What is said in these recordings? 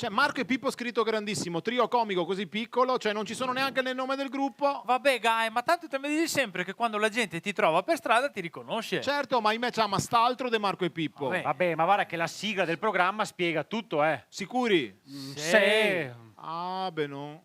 Cioè, Marco e Pippo scritto grandissimo, trio comico così piccolo, cioè non ci sono neanche nel nome del gruppo. Vabbè, Guy, ma tanto te mi dici sempre che quando la gente ti trova per strada ti riconosce. Certo, ma in me c'ha st'altro de Marco e Pippo. Vabbè, ma guarda che la sigla del programma spiega tutto, Sicuri? Sì. Ah, beh no.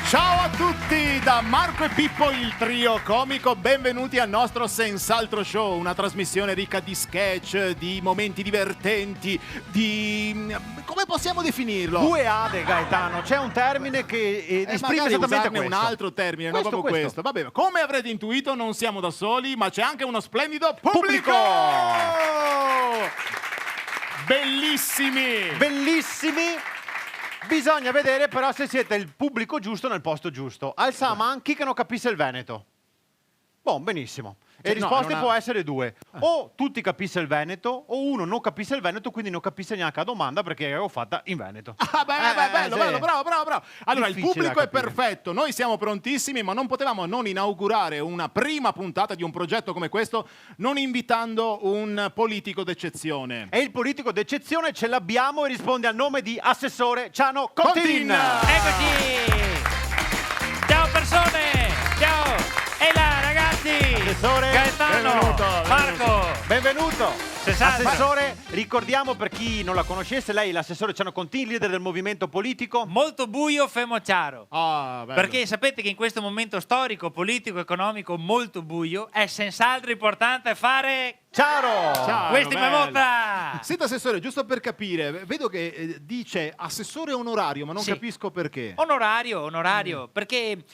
Ciao a tutti da Marco e Pippo, il trio comico, benvenuti al nostro Senz'altro Show, una trasmissione ricca di sketch, di momenti divertenti, di... come possiamo definirlo? Due ade, Gaetano, c'è un termine che esprime esattamente questo. Un altro termine, non proprio questo. Vabbè, come avrete intuito non siamo da soli, ma c'è anche uno splendido pubblico! Bellissimi! Bellissimi! Bisogna vedere però se siete il pubblico giusto nel posto giusto. Alza la mano chi che non capisse il Veneto. Boh, benissimo. E risposte può essere due. O tutti capisse il Veneto, o uno non capisse il Veneto, quindi non capisse neanche la domanda perché l'avevo fatta in Veneto. Ah, bello, sì. bello, bravo. Allora, Difficile il pubblico da è capire. perfetto, noi siamo prontissimi, ma non potevamo non inaugurare una prima puntata di un progetto come questo non invitando un politico d'eccezione. E il politico d'eccezione ce l'abbiamo e risponde al nome di Assessore Ciano Contin. Eccoci! Ciao persone! Ciao! E là ragazzi! Assessore, Gaetano! benvenuto. Marco! Benvenuto. Sessanta. Assessore, ricordiamo per chi non la conoscesse, lei è l'assessore Ciano Contin, leader del movimento politico. Molto buio, fermo chiaro. Ah, bello. Perché sapete che in questo momento storico, politico, economico molto buio è senz'altro importante fare... Ciao! Questi me bello. vota! Senta, Assessore, giusto per capire, vedo che dice assessore onorario, ma non Sì. capisco perché. Onorario, perché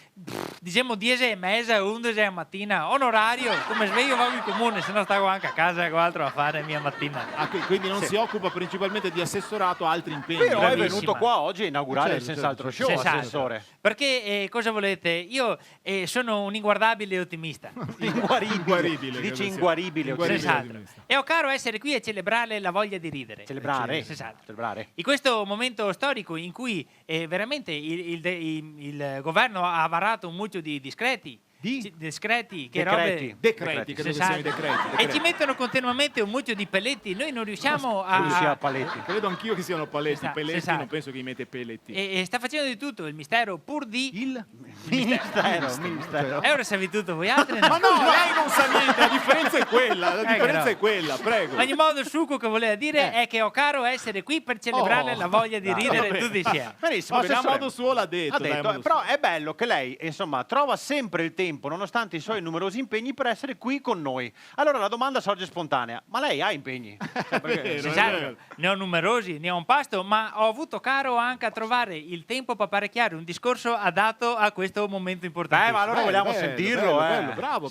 diciamo 10 e mezza, 11 la mattina, onorario, come sveglio vado in comune, se no stavo anche a casa con altro a fare mia mattina. Ah, quindi non si occupa principalmente di assessorato, altri impegni. Però è Bravissima. venuto qua oggi a inaugurare il Certo, Senz'altro certo. Show, Senz'altro. Assessore. Perché cosa volete? Io sono un inguardabile ottimista. Inguaribile, Dici credo sia. inguaribile. Inguaribile. Senz'altro. ottimista. E ho caro essere qui a celebrare la voglia di ridere. Celebrare. Senz'altro. Celebrare. In questo momento storico in cui veramente il governo ha varato un mucchio di discreti, discreti, che robe... Decreti, credo che siano i decreti. E ci mettono continuamente un mucchio di pelletti, noi non riusciamo Credo sia a... Paletti. Credo anch'io che siano paletti. Esatto, Pelletti esatto. non penso che gli mette pelletti. E sta facendo di tutto il mistero pur di... Ministero. E ora sapete tutto voi altri? Ma no, lei non sa niente, la differenza è quella, no. è quella, prego. Ma ogni modo il succo che voleva dire è che ho caro essere qui per celebrare la voglia di ridere vabbè. tutti insieme. Benissimo, Vabbè, a Assessore. modo suo l'ha detto. Ha dai, a detto, modo però suo. è bello che lei, insomma, trova sempre il tempo, nonostante i suoi numerosi impegni, per essere qui con noi. Allora la domanda sorge spontanea: ma lei ha impegni? È vero, Sì, è certo, vero. ne ho numerosi, ne ho un pasto, ma ho avuto caro anche a trovare il tempo per apparecchiare un discorso adatto a questo momento importante. Ma allora vogliamo sentirlo, bello, bravo.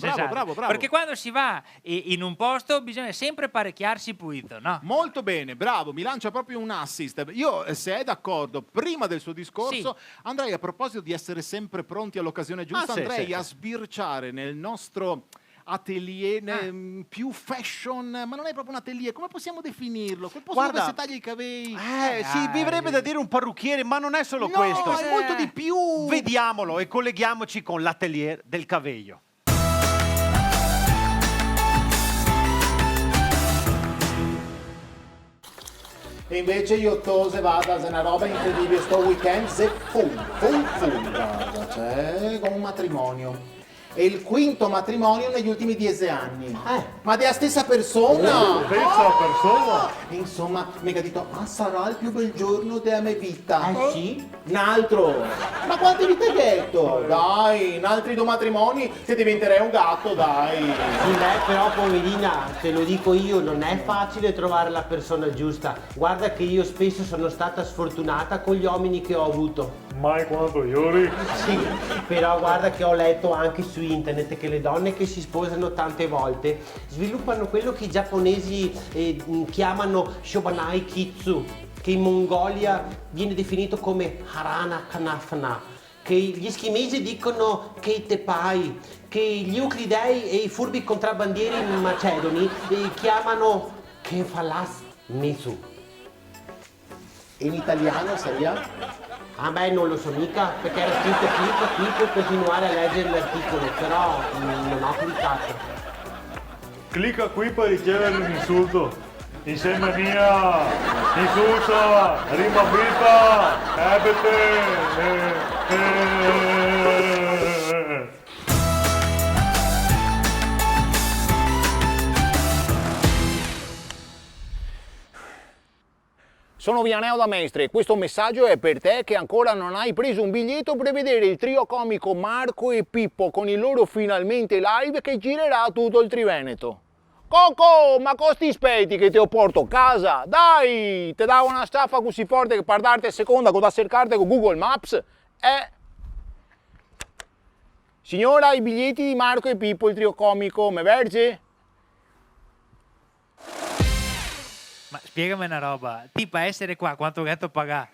Perché quando si va in un posto bisogna sempre apparecchiarsi pulito, no? Molto bene, bravo, mi lancia proprio un assist. Io, se è d'accordo, prima del suo discorso, andrei, a proposito di essere sempre pronti all'occasione giusta, sì, andrei sì. a sbirciare nel nostro atelier più fashion, ma non è proprio un atelier, come possiamo definirlo? Quel posto Guarda, dove si taglia i capelli. Sì, mi verrebbe da dire un parrucchiere, ma non è solo No, questo. è molto di più. Vediamolo e colleghiamoci con l'atelier del Caveglio. E invece io tose vado a una roba incredibile, sto weekend se full, guarda, cioè come un matrimonio. È il quinto matrimonio negli ultimi 10 anni. Ma della stessa persona! Insomma, mi ha detto, sarà il più bel giorno della mia vita. Sì? Un altro! Ma quante vite hai detto? Dai, in altri 2 matrimoni se diventerei un gatto, dai! Sì, beh, però poverina, te lo dico io, non è facile trovare la persona giusta. Guarda che io spesso sono stata sfortunata con gli uomini che ho avuto. Mai quanto Yuri. Sì, però guarda che ho letto anche su internet che le donne che si sposano tante volte sviluppano quello che i giapponesi chiamano Shobanai Kitsu, che in Mongolia viene definito come Harana Kanafana, che gli eschimesi dicono Keitepai, che gli euclidei e i furbi contrabbandieri macedoni chiamano Kefalas Mesu. In italiano seria? Ah beh, non lo so mica, perché era scritto qui per continuare a leggere l'articolo, però non ho cliccato. Clicca qui per ricevere un insulto. Insieme mia, insulta, rima vita, Sono Vianeo da Mestre e questo messaggio è per te che ancora non hai preso un biglietto per vedere il trio comico Marco e Pippo con il loro Finalmente Live che girerà tutto il Triveneto. Coco, ma costi aspetti che ti ho porto a casa? Dai, ti davo una staffa così forte che per darti a seconda con da cercarte con Google Maps. Signora, i biglietti di Marco e Pippo, il trio comico, me verge? Ma spiegami una roba, tipo a essere qua, quanto gatto pagà?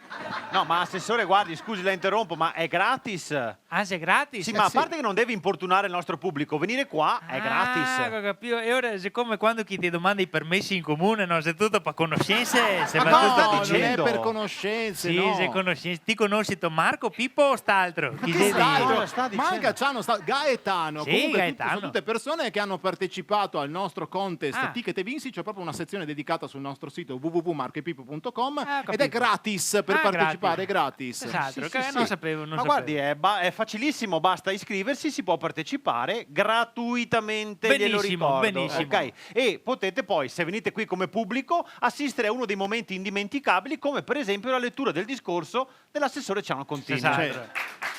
No, ma assessore, guardi, scusi, la interrompo, ma è gratis? Ah, se è gratis? Sì, ma a parte che non devi importunare il nostro pubblico, venire qua è gratis. Ah, ho capito. E ora, siccome quando chi ti domanda i permessi in comune, no, se tutto per conoscenze, se Ma va no, tutto sta non è dicendo? per conoscenze, Sì, no. se conoscenze. Ti conosci tu Marco, Pippo o st'altro? Chi sei st'altro? di- sta dicendo? Manca c'hanno Gaetano. Sì, Comunque Gaetano. sono tutte persone che hanno partecipato al nostro contest Ah. Ticket e Vinci. C'è proprio una sezione dedicata sul nostro sito www.marcoepippo.com Ah, ho ed capito. è gratis per Ah, partecipare, gratis. gratis. Esatto, Sì, che sì, non sì. sapevo, non Ma sapevo. guardi, è facilissimo, basta iscriversi, si può partecipare gratuitamente, glielo Benissimo, ricordo. benissimo. Ok? E potete poi, se venite qui come pubblico, assistere a uno dei momenti indimenticabili, come per esempio la lettura del discorso dell'assessore Ciano Contini. Esatto. Cioè-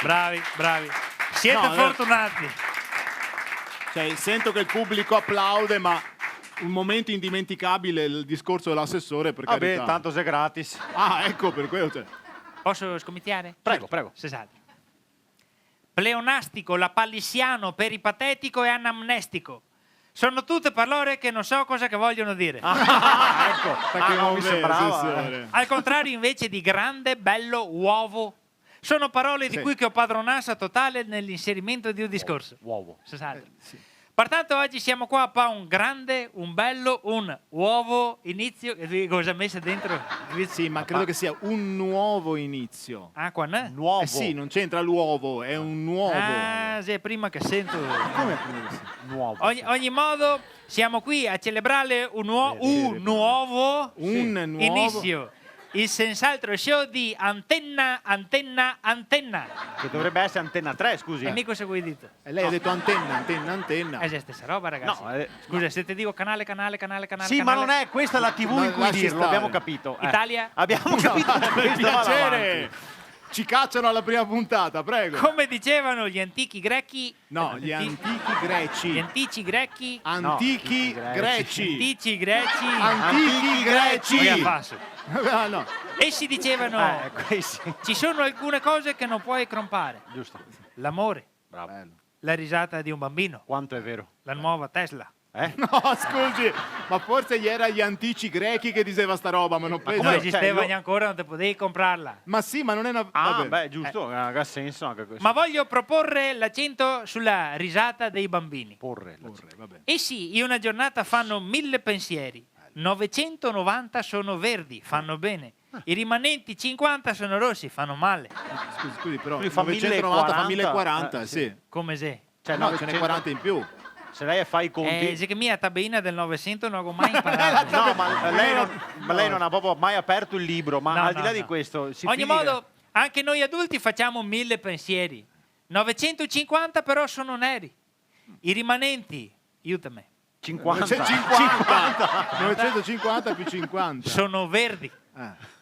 Bravi, bravi. Siete No, fortunati. Cioè, sento che il pubblico applaude, ma un momento indimenticabile il discorso dell'assessore, per Vabbè, carità. tanto se è gratis. Ah, ecco, per quello. Cioè. Posso scommettiare? Prego, prego. Sesate. Pleonastico, lapallissiano, peripatetico e anamnestico. Sono tutte parole che non so cosa che vogliono dire. Ecco, Perché non non mi vero, sembrava. assessore. Al contrario invece di grande, bello, uovo. Sono parole di Sì. cui che ho padronanza totale nell'inserimento di un discorso. Uovo. Sesate. Pertanto oggi siamo qua per un grande, un bello, un uovo inizio. E lui cosa ha messo dentro? Sì, ma credo che sia un nuovo inizio. Ah, qua no? Nuovo. Eh sì, non c'entra l'uovo, è un nuovo. Ah, sì, prima che sento. Come? Nuovo. Ogni modo, siamo qui a celebrare un nuovo Un nuovo inizio. Il senz'altro show di Antenna. Che dovrebbe essere Antenna 3, scusi. E mica se voi dite. E lei ha detto antenna. È la stessa roba, ragazzi. No, Scusa, se ti dico canale. Sì, ma non è questa la TV No, in cui lasci dirlo, stare. abbiamo capito. Italia? Abbiamo capito Per questo, vada piacere! avanti. Ci cacciano alla prima puntata, prego. Come dicevano gli antichi greci. No, gli antichi greci. Gli antici greci. Antichi No, greci. Antici greci. Antichi greci. Voglio fasso. Ah, no. Essi dicevano: Questi. ci sono alcune cose che non puoi crompare. Giusto. L'amore, Bravo. la risata di un bambino, Quanto è vero? la nuova Tesla. No, scusi, ma forse gli era gli antici grechi che diceva sta roba, ma non penso. Come cioè, esisteva io- ancora, non te potevi comprarla. Ma sì, ma non è una. Ah, vabbè. beh, giusto, ha senso anche questo. Ma voglio proporre l'accento sulla risata dei bambini. Porre. Vabbè. Essi in una giornata fanno 1000 pensieri, 990 sono verdi, fanno bene. I rimanenti 50 sono rossi, fanno male. Scusi, però Quindi fa 990 fa 1040, 1040, sì. Come se. Cioè, No, ce 900 n'è 40 in più. Se lei fa i conti... Se che mia tabellina del 900 non ho mai imparato. No, ma lei non ha proprio mai aperto il libro, ma No, al di là no, di no. questo... Si Ogni fidi- modo, anche noi adulti facciamo 1000 pensieri. 950 però sono neri. I rimanenti, aiutami, 50. 950 più 50. sono verdi.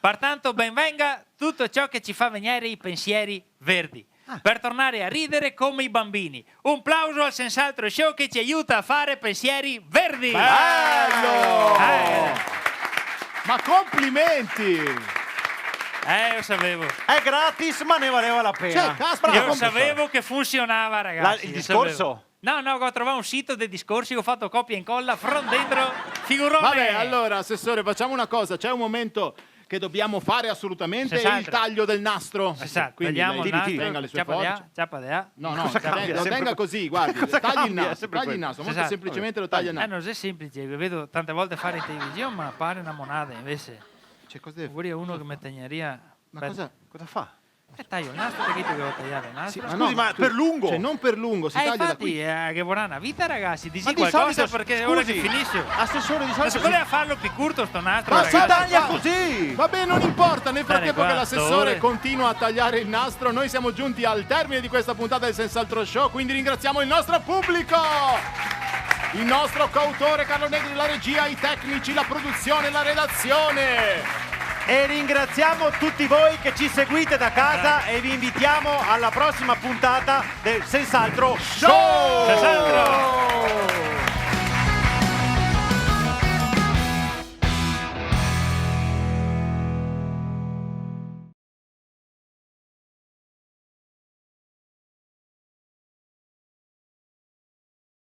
Pertanto benvenga tutto ciò che ci fa venire i pensieri verdi. Per tornare a ridere come i bambini. Un plauso al senz'altro show che ci aiuta a fare pensieri verdi. Bello! Eh. Ma complimenti! Lo sapevo. È gratis, ma ne valeva la pena. Cioè, caspita, Io sapevo che funzionava, ragazzi. Il lo discorso? sapevo. No, ho trovato un sito dei discorsi, ho fatto copia e incolla, front dentro, figurone. Vabbè, allora, Assessore, facciamo una cosa. C'è un momento che dobbiamo fare assolutamente, è il Senz'altro. taglio del nastro. Esatto, Quindi tagliamo lei il nastro, tenga le sue ciapa di forbici. A, ciapa di A. No, Cosa cambia? lo Sempre tenga così, guardi, Cosa tagli il cambia? nastro, Sempre tagli il quello. nastro, molto Esatto. semplicemente lo taglia il nastro. Non è semplice, vedo tante volte fare in televisione, ma pare una monada invece. Cioè, cosa deve Pure uno che mi tegneria. Ma cosa? Cosa fa? Taglio il nastro, perché ti devo tagliare il nastro? Ma Scusi, ma per lungo? Cioè, non per lungo, si taglia da infatti, qui. che vorrà una vita, ragazzi. Dici Ma di qualcosa solito, perché scusi, ora che finisce. Assessore, di Ma solito se voleva farlo più corto sto nastro, Ma si ragazzi. taglia così! Vabbè, non importa, nel frattempo qua, che l'assessore ore. continua a tagliare il nastro, noi siamo giunti al termine di questa puntata del Senz'altro Show, quindi ringraziamo il nostro pubblico! Il nostro coautore Carlo Negri, la regia, i tecnici, la produzione, la redazione! E ringraziamo tutti voi che ci seguite da casa e vi invitiamo alla prossima puntata del Senz'altro Show! Senz'altro.